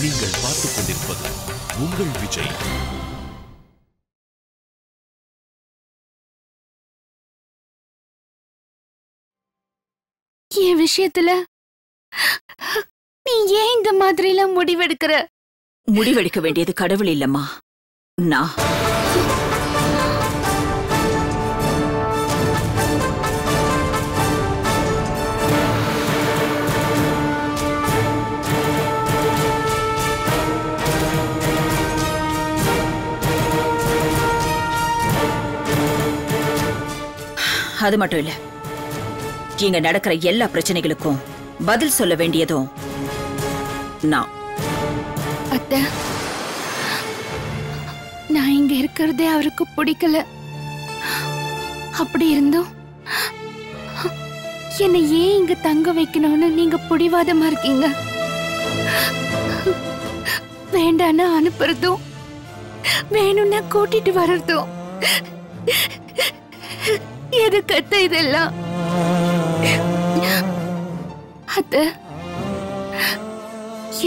நீங்கள் பார்த்துக் கொண்டிருப்பது உங்கள் விஜய். என் விஷயத்துல நீ ஏன் இந்த மாதிரி எல்லாம் முடிவெடுக்கிற? முடிவெடுக்க வேண்டியது கடவுள் இல்லம்மா, நான். அது மட்டும் இல்ல, இங்க நடக்கிற எல்லா பிரச்சனைகளுக்கும் பதில் சொல்ல வேண்டியதும் நான். அத்தை, நான் இங்க இருக்கிறதே அவருக்கு பிடிக்கல. அப்படி இருந்தும் என்னை ஏன் இங்க தங்க வைக்கணும்னு நீங்க பிடிவாதமா இருக்கீங்க. வேண்டான்னு அனுப்புறதும் வேணும்னா கூட்டிட்டு வர்றதும் எது கத்த இதெல்லாம்? அத்த,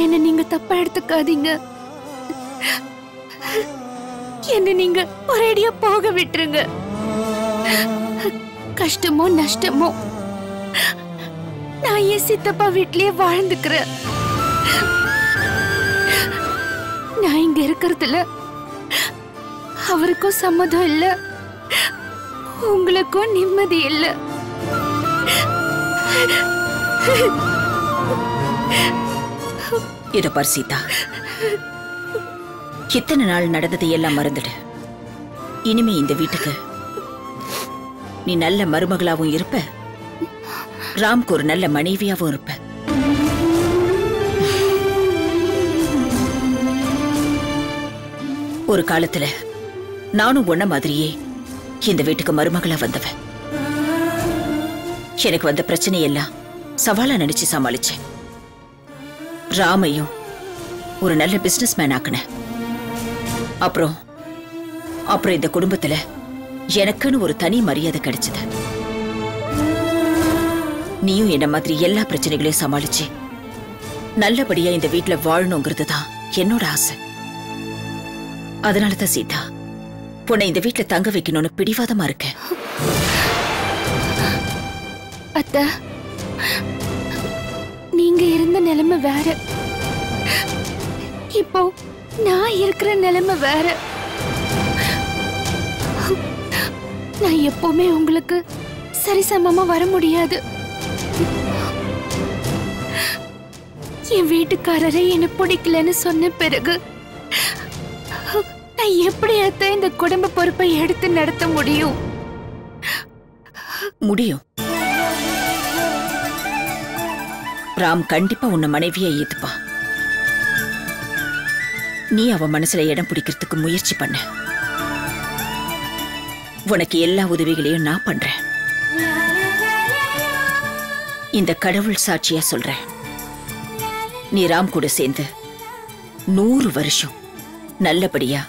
என்ன நீங்க தப்பா எடுத்துக்காதீங்க. என்ன நீங்க ஒரேடியா போக விட்டுருங்க. கஷ்டமோ நஷ்டமோ நான் என் சித்தப்பா வீட்லயே வாழ்ந்துக்கிறேன். நான் இங்க இருக்கிறதுல அவருக்கும் சம்மதம் இல்ல, உங்களுக்கும் நிம்மதி இல்ல. இத பார் சீதா, இத்தனை நாள் நடந்ததை எல்லாம் மறந்துடு. இனிமே இந்த வீட்டுக்கு நீ நல்ல மருமகளாவும் இருப்ப, ராம்க்கு ஒரு நல்ல மனைவியாவும் இருப்ப. ஒரு காலத்துல நானும் உன்ன மாதிரியே இந்த வீட்டுக்கு மருமகளா வந்தவன். எனக்கு வந்த பிரச்சனையெல்லாம் சவாலா நினைச்சு சமாளிச்சேன். ராமையும் ஒரு நல்ல பிசினஸ் மேன் ஆக்குன. அப்புறம் இந்த குடும்பத்துல எனக்குன்னு ஒரு தனி மரியாதை கிடைச்சது. நீயும் என்ன மாதிரி எல்லா பிரச்சனைகளையும் சமாளிச்சு நல்லபடியா இந்த வீட்டுல வாழணுங்கிறது தான் என்னோட ஆசை. அதனாலதான் சீதா, உன்னை இந்த வீட்டுல தங்க வைக்கணும்னு பிடிவாதமா இருக்க. அத்த, நீங்க இருந்த நிலைமை வேற, இப்போ நான் இருக்கிற நிலைமை வேற. நான் எப்பவுமே உங்களுக்கு சரிசமமா வர முடியாது. என் வீட்டுக்காரரை என்ன பிடிக்கலன்னு சொன்ன பிறகு நான் எப்படி அத்த இந்த குடும்ப பொறுப்பை எடுத்து நடத்த முடியும்? முடியும். ராம் கண்டிப்பா உன்னை மனைவியை ஏத்துப்பா. நீ அவ மனசுல இடம் பிடிக்கிறதுக்கு முயற்சி பண்ண. உனக்கு எல்லா உதவிகளையும் நான் பண்றேன். இந்த கடவுள் சாட்சியா சொல்றேன், நீ ராம் கூட சேர்ந்து 100 வருஷம் நல்லபடியா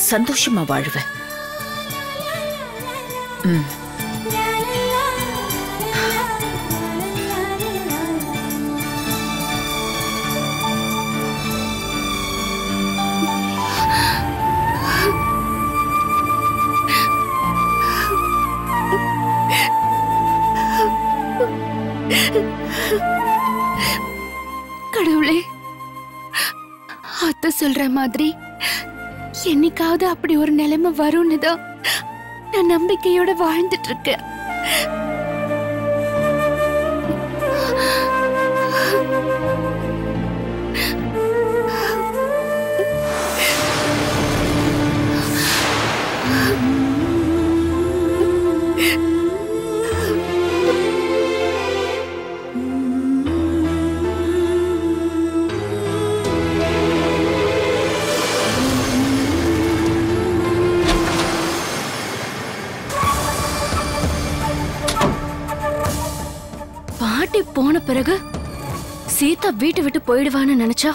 சந்தோஷமா வாழ்வ. கடவுளே, அத்தை சொல்ற மாதிரி என்னைக்காவது அப்படி ஒரு நிலைமை வரும்னு தான் நான் நம்பிக்கையோட வாழ்ந்துட்டு இருக்கேன். பாட்டி போன பிறகு சீதா வீட்டை விட்டு போயிடுவான்னு நினைச்சா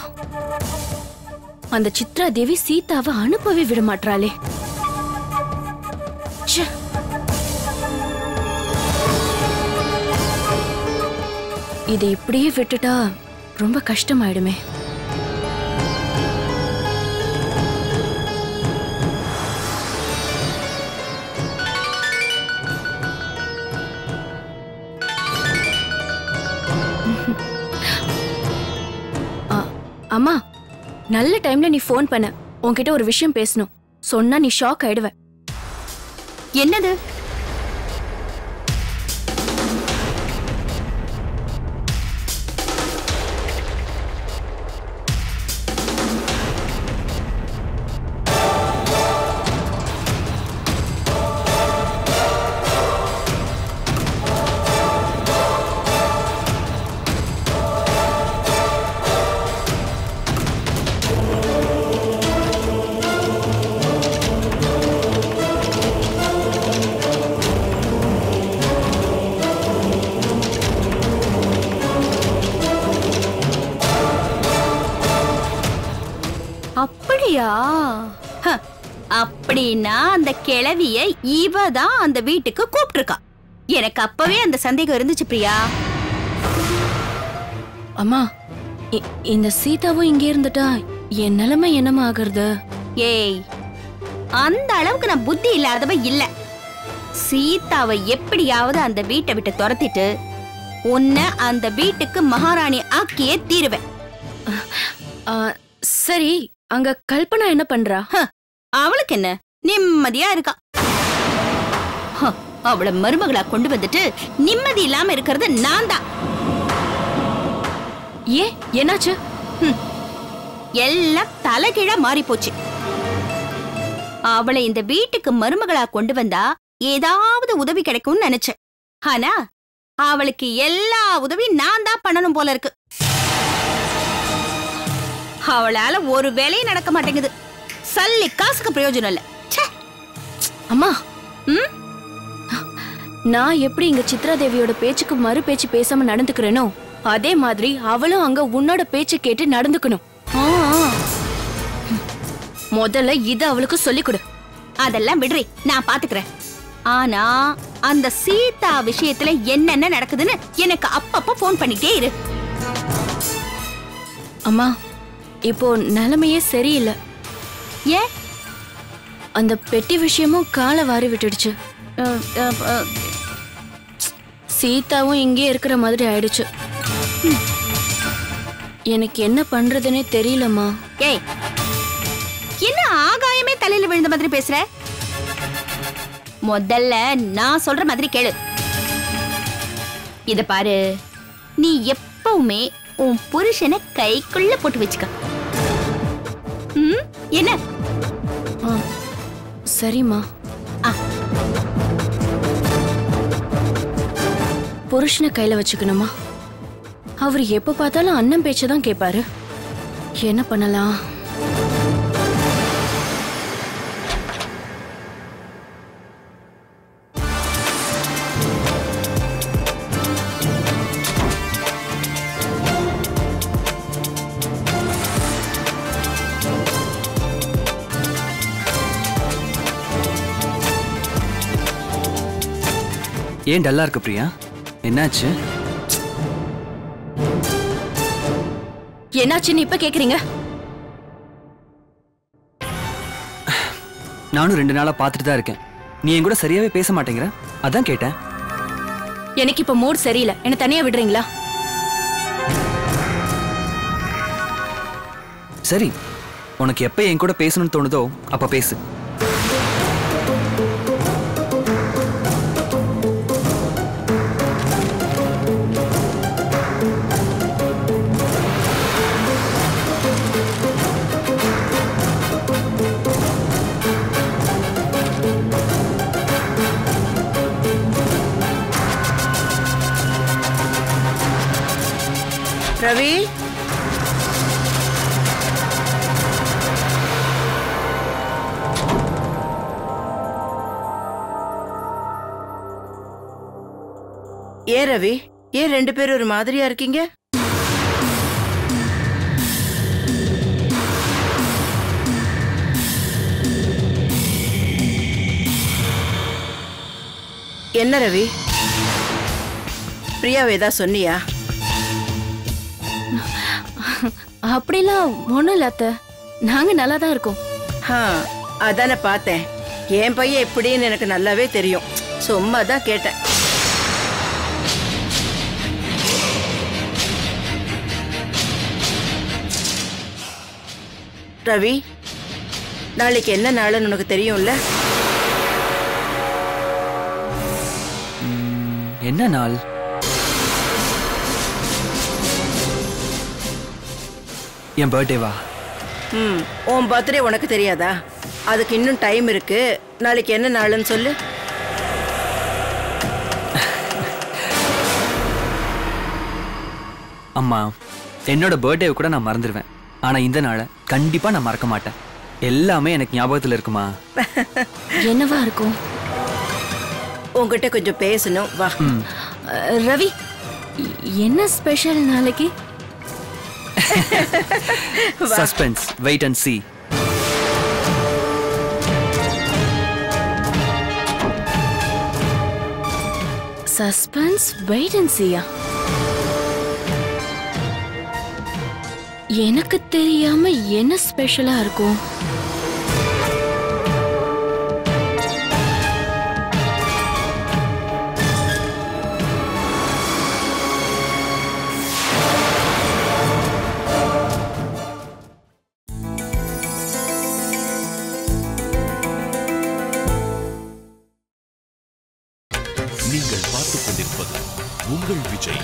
அந்த சித்ரா தேவி சீதாவை அனுப்பவே விட மாட்டாளே. இதை இப்படியே விட்டுட்டா ரொம்ப கஷ்டமாயிடுமே. அம்மா, நல்ல டைம்ல நீ ஃபோன் பண்ண. உன்கிட்ட ஒரு விஷயம் பேசணும். சொன்னா நீ ஷாக் ஆயிடுவ. என்னது? அப்படியா? அப்படின்னா அந்த கிழவிய இவதான் அந்த வீட்டுக்கு கூப்பிட்டுருக்கா. எனக்கு அப்பவே அந்த சந்தேகம் இருந்துச்சு பிரியா. அம்மா, இந்த சீதாவும் இங்கே இருந்துட்டா என் நிலைமை என்னமா ஆகுறது? ஏய், அந்த அளவுக்கு நான் புத்தி இல்லாதவ இல்ல. சீதாவை எப்படியாவது அந்த வீட்டை விட்டு துரத்திட்டு உன்னை அந்த வீட்டுக்கு மகாராணி ஆக்கியே தீருவேன். சரி, அங்க கல்பனா என்ன பண்றா? அவளுக்கு என்ன, நிம்மதியா இருக்கா. அவளை மருமகளா கொண்டு வந்துட்டு நிம்மதி இல்லாம இருக்கிறது நான் தான். ஏன், என்னாச்சு? எல்லாம் தலைகீழா மாறி போச்சு. அவளை இந்த வீட்டுக்கு மருமகளா கொண்டு வந்தா ஏதாவது உதவி கிடைக்கும்னு நினைச்சேன். ஆனா அவளுக்கு எல்லா உதவியும் நான் தான் பண்ணணும் போல இருக்கு. அவளால ஒரு வேலையும் நடக்க மாட்டேங்குது. சல்லி காசுக்கு பிரயோஜனம் இல்ல. அம்மா, நான் எப்படி இங்க சித்ரா தேவியோட பேச்சுக்கு மறு பேச்சு பேசாம நடந்துக்கிறேனோ அதே மாதிரி அவளும் அங்க உன்னோட பேச்சு கேட்டு நடந்துக்கணும். முதல்ல இத அவளுக்கு சொல்லிக் கொடு. அதெல்லாம் விடுறி, நான் பாத்துக்கிறேன். ஆனா அந்த சீதா விஷயத்துல என்னென்ன நடக்குதுன்னு எனக்கு அப்பப்ப போன் பண்ணிட்டே இரு. அம்மா, இப்போ நிலைமையே சரியில்லை. ஏன்? அந்த பெட்டி விஷயமும் காலை வாரி விட்டுடுச்சு. சீதாவும் இங்கே இருக்கிற மாதிரி ஆயிடுச்சு. எனக்கு என்ன பண்றதுன்னே தெரியலம்மா. ஏய், என்ன ஆகாயமே தலையில விழுந்த மாதிரி பேசுற? முதல்ல நான் சொல்ற மாதிரி கேளு. இத பாரு, நீ எப்பவுமே உன் புருஷனை கைக்குள்ள போட்டு வச்சுக்க. என்ன? சரிம்மா. புருஷனை கையில வச்சுக்கணுமா? அவர் எப்ப பார்த்தாலும் அண்ணன் பேச்சதான் கேட்பாரு. என்ன பண்ணலாம்? ஏன் டல்லா இருக்கு பிரியா? என்னாச்சு? என்னாச்சுன்னு இப்ப கேக்குறீங்க? நானும் 2 நாளா பார்த்துட்டு தான் இருக்கேன். நீ என் கூட சரியாவே பேச மாட்டேங்கிற, அதான் கேட்டேன். எனக்கு இப்ப மூட் சரியில்லை. என்ன தனியா விடுறீங்களா? சரி, உனக்கு எப்ப என் கூட பேசணும்னு தோணுதோ அப்ப பேசு. ரவி, ஏன் ரவி, ஏன் 2 பேரும் ஒரு மாதிரியா இருக்கீங்க? என்ன ரவி, பிரியாவை ஏதா சொன்னியா? அப்படிலாம் ஒண்ணும் இல்ல அத்தை. நாங்க நல்லா தான் இருக்கோம். அதான பார்த்தேன். என் பையன் எப்படின்னு எனக்கு நல்லாவே தெரியும். சும்மா தான் கேட்டேன். ரவி, நாளைக்கு என்ன நாளுன்னு உனக்கு தெரியும்ல? என்ன நாள்? என் பர்த்டேவா? உன் பர்த்டே உனக்கு தெரியாதா? அதுக்கு இன்னும் டைம் இருக்கு. நாளைக்கு என்ன நாளுன்னு சொல்லு. அம்மா, என்னோட பர்த்டேவை கூட நான் மறந்துடுவேன். ஆனா இந்த நாளை கண்டிப்பா நான் மறக்க மாட்டேன். எல்லாமே எனக்கு ஞாபகத்துல இருக்குமா? என்னவா இருக்கும்? உங்ககிட்ட கொஞ்சம் பேசணும், வா. ரவி, என்ன ஸ்பெஷல் நாளைக்கு? Suspense, wait and see. Suspense, wait and see. எனக்கு தெரியாம என்ன ஸ்பெஷலா இருக்கும்? நீங்கள் பார்த்துக் கொண்டிருப்பது உங்கள் விஜய்.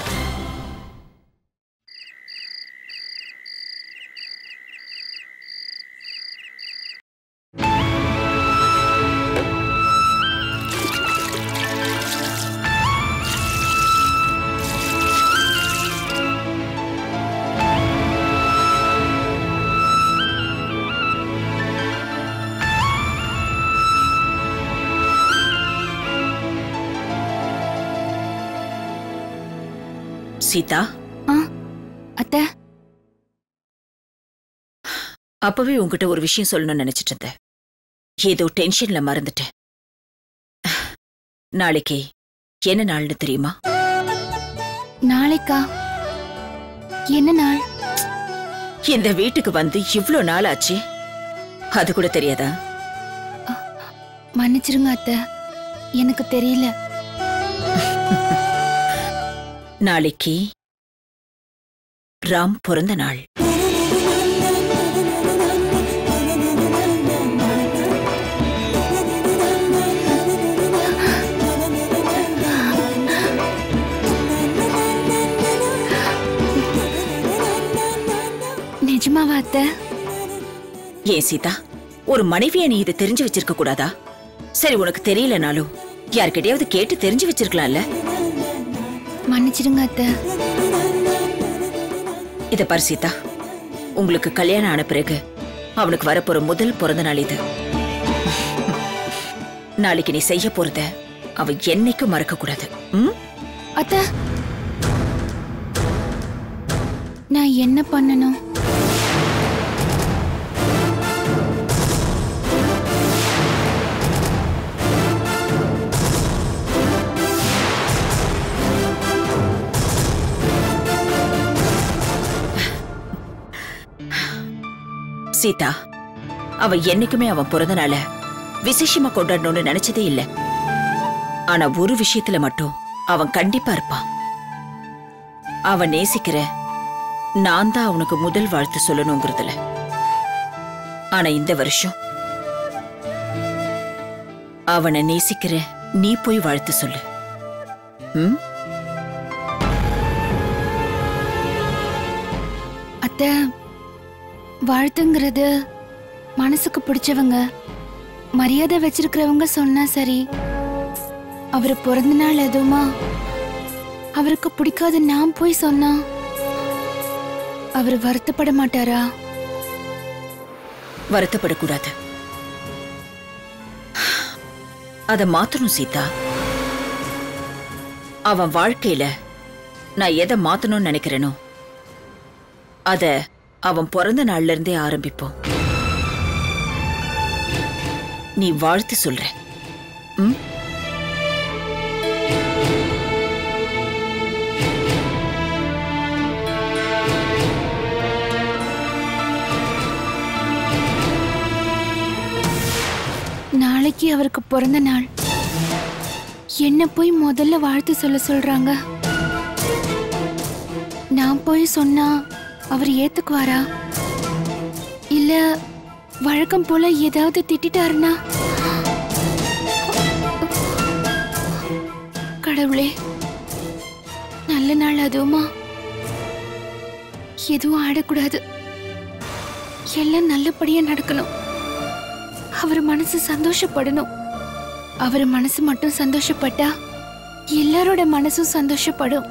சீதா, அத்தை, அப்பவே உங்ககிட்ட ஒரு விஷயம் சொல்லணும்னு நினைச்சிட்டு இருந்தேன். ஏதோ டென்ஷன்ல மறந்துட்டேன். நாளைக்கு என்ன நாள்னு தெரியுமா? நாளைக்கா? என்ன நாள்? இந்த வீட்டுக்கு வந்து இவ்ளோ நாள் ஆச்சு, அது கூட தெரியாதா? மன்னிச்சிருங்க அத்தை, எனக்கு தெரியல. நாளைக்கு ராம் பிறந்த நாள். நிஜமாவா அத்தை? ஏன் சீதா, ஒரு மனைவியை நீ இதை தெரிஞ்சு வச்சிருக்க கூடாதா? சரி, உனக்கு தெரியலனாலும் யார்கிட்டயாவது கேட்டு தெரிஞ்சு வச்சிருக்கலாம்ல. மன்னிச்சிடுங்க அத்தை. இத பாரு சீதா, உங்களுக்கு கல்யாணம் ஆன பிறகு அவனுக்கு வரப்போற முதல் பிறந்த நாள் இது. நாளைக்கு நீ செய்ய போறத அவன் என்னைக்கும் மறக்க கூடாது. அத்தை, நான் என்ன பண்ணணும்? சீதா, அவன் என்னைக்குமே அவன் பிறந்த நாள விசேஷமா கொண்டாடணும்னு நினைச்சதே இல்ல. ஆனா ஒரு விஷயத்துல மட்டும் அவன் கண்டிப்பா இருப்பான். அவன் நேசிக்கிற நான் தான் அவனுக்கு முதல் வாழ்த்து சொல்லணுங்கிறதுல. ஆனா இந்த வருஷம் அவனை நேசிக்கிற நீ போய் வாழ்த்து சொல்லு. அத்தை, வாழ்த்துங்கிறது மனசுக்கு பிடிச்சவங்க, மரியாதை வச்சிருக்கிறவங்க சொன்னா சரி. அவரு பிறந்த நாள் எதுவுமா அவருக்கு பிடிக்காது நான் போய் சொன்னா அவரு வருத்தப்பட மாட்டாரா? வருத்தப்படக்கூடாது. அத மாத்தணும் சீதா. அவன் வாழ்க்கையில நான் எதை மாத்தணும்னு நினைக்கிறேனோ அத அவன் பிறந்த நாள்ல இருந்தே ஆரம்பிப்போம். நீ வாழ்த்து சொல்ற. நாளைக்கு அவருக்கு பிறந்த நாள். என்ன போய் முதல்ல வாழ்த்து சொல்ல சொல்றாங்க. நான் போய் சொன்னா அவர் ஏத்துக்குவாரா? இல்ல வழக்கம் போல ஏதாவது திட்டாருன்னா? கடவுளே, நல்ல நாள் அதுவுமா? எதுவும் ஆடக்கூடாது, எல்லாம் நல்லபடியா நடக்கணும். அவர் மனசு சந்தோஷப்படணும். அவர் மனசு மட்டும் சந்தோஷப்பட்டா எல்லாரோட மனசும் சந்தோஷப்படும்.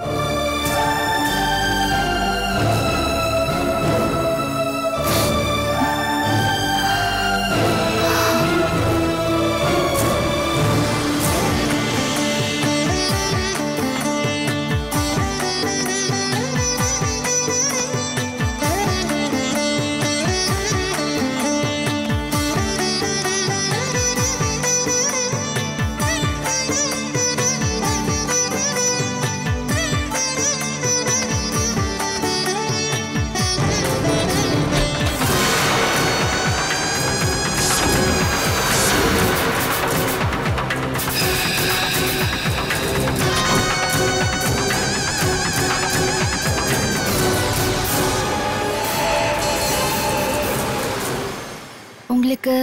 உங்களுக்கு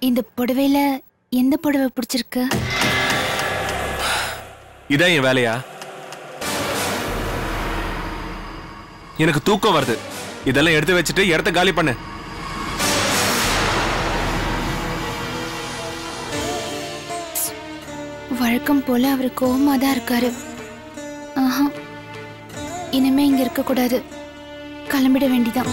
இந்த புடவையில எந்த புடவை பிடிச்சிருக்கு? இதான் என் வேலையா? எனக்கு தூக்கம் வருது. இதெல்லாம் எடுத்து வச்சுட்டு இடத்த காலி பண்ணு. வழக்கம் போல அவர் கோவமா தான் இருக்காரு. ஆஹா, இனிமே இங்க இருக்க கூடாது, கிளம்பிட வேண்டிதான்.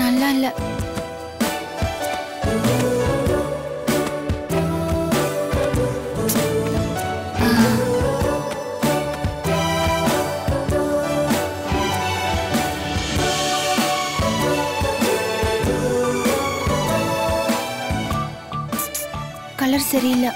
நல்லா இல்ல. கலர் சரியில்லை.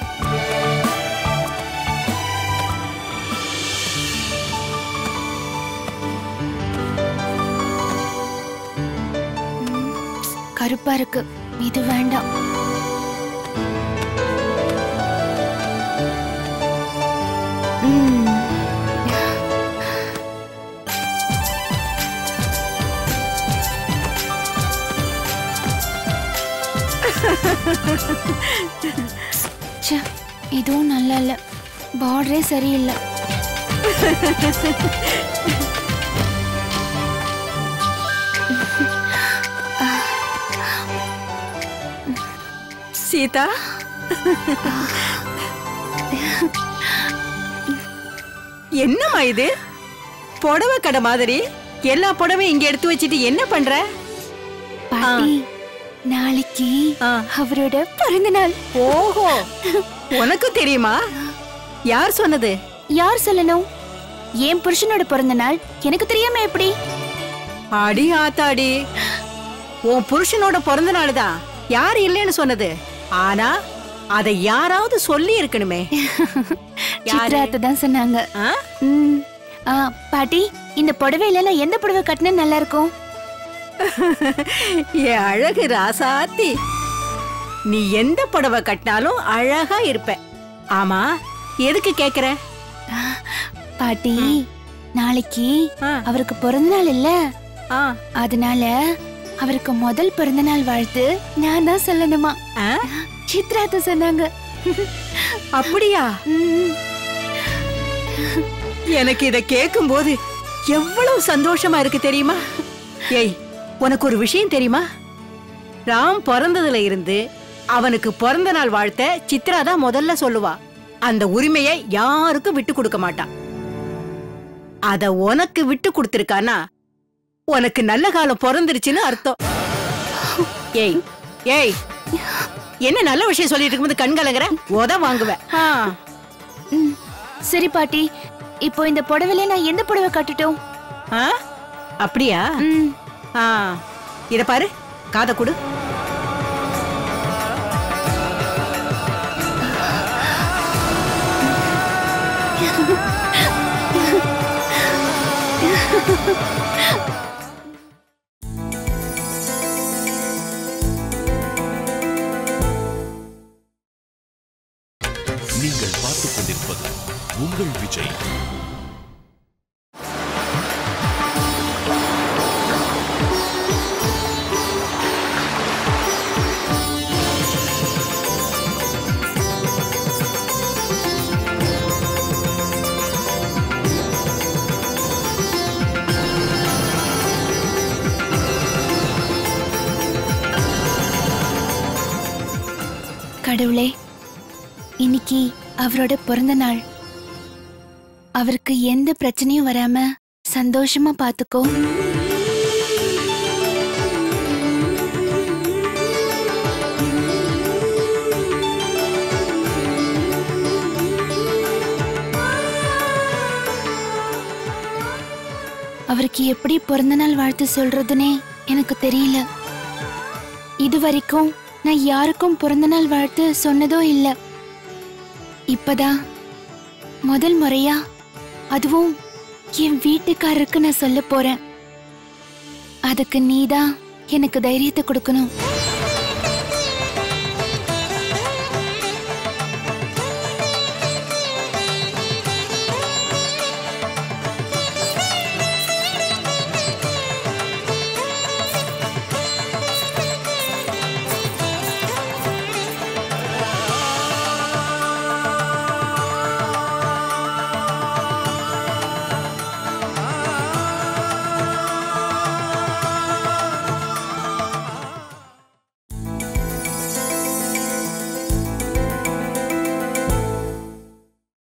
கருப்பா இருக்கு, இது வேண்டாம். இதுவும் நல்லா இல்ல, பார்டரே சரியில்லை. சீதா, என்னம்மா இது? புடவை கடை மாதிரி எல்லா புடவையும் இங்க எடுத்து வச்சிட்டு என்ன பண்ற? பாட்டி, நாளைக்கு அவரோட பிறந்த நாள். ஓஹோ, உனக்கு தெரியுமா? யார் சொன்னது? யார் சொல்லணும்? என் புருஷனோட பிறந்த நாள் எனக்கு தெரியாம எப்படி? அடி ஆத்தாடி, உன் புருஷனோட பிறந்த நாள் தான். யார் இல்லைன்னு சொன்னது? ஆனா அதை யாராவது சொல்லி இருக்கணுமே. சித்ராத்த தான் சொன்னாங்க. பாட்டி, இந்த புடவையில நான் எந்த புடவை கட்டினா நல்லா இருக்கும்? என் அழகு ராசாத்தி, நீ எந்த புடவை கட்டினாலும் அழகா இருப்ப. ஆமா, எதுக்கு கேக்குற? பாட்டி, நாளைக்கு அவருக்கு பிறந்த நாள் இல்ல, அதனால அவருக்கு முதல் பிறந்த நாள் வாழ்த்து நான் தான் சொல்லணுமா? சித்ராத்த சொன்னாங்க. அப்படியா? எனக்கு இத கேட்கும் போது எவ்வளவு சந்தோஷமா இருக்கு தெரியுமா? ஏய், உனக்கு ஒரு விஷயம் தெரியுமா? ராம் பிறந்ததுல இருந்து அவனுக்கு பிறந்த நாள் வாழ்த்த சித்ரா தான் முதல்ல சொல்லுவா. அந்த உரிமையை யாருக்கும் விட்டு கொடுக்க மாட்டான். அத உனக்கு விட்டு கொடுத்திருக்கானா உனக்கு நல்ல காலம் பிறந்துருச்சுன்னு அர்த்தம். ஏய் ஏய், என்ன நல்ல விஷயம் சொல்லிட்டு இருக்கும்போது கண் கலங்குற? உத வாங்குவேன். சரி பாட்டி, இப்போ இந்த புடவையில நான் எந்த புடவை கட்டட்டும்? அப்படியா? இத பாரு, காதை கொடு. நீங்கள் பார்த்துக் கொண்டிருப்பது உங்கள் விஜய். கடவுளே, இன்னைக்கு அவரோட பிறந்த நாள். அவருக்கு எந்த பிரச்சனையும் வராம சந்தோஷமா பாத்துக்கோ. அவருக்கு எப்படி பிறந்த நாள் வாழ்த்து சொல்றதுன்னே எனக்கு தெரியல. இது வரைக்கும் நான் யாருக்கும் பிறந்த நாள் வாழ்த்து சொன்னதோ இல்ல. இப்பதான் முதல் முறையா, அதுவும் என் வீட்டுக்காரருக்கு நான் சொல்ல போறேன். அதுக்கு நீதான் எனக்கு தைரியத்தை கொடுக்கணும்.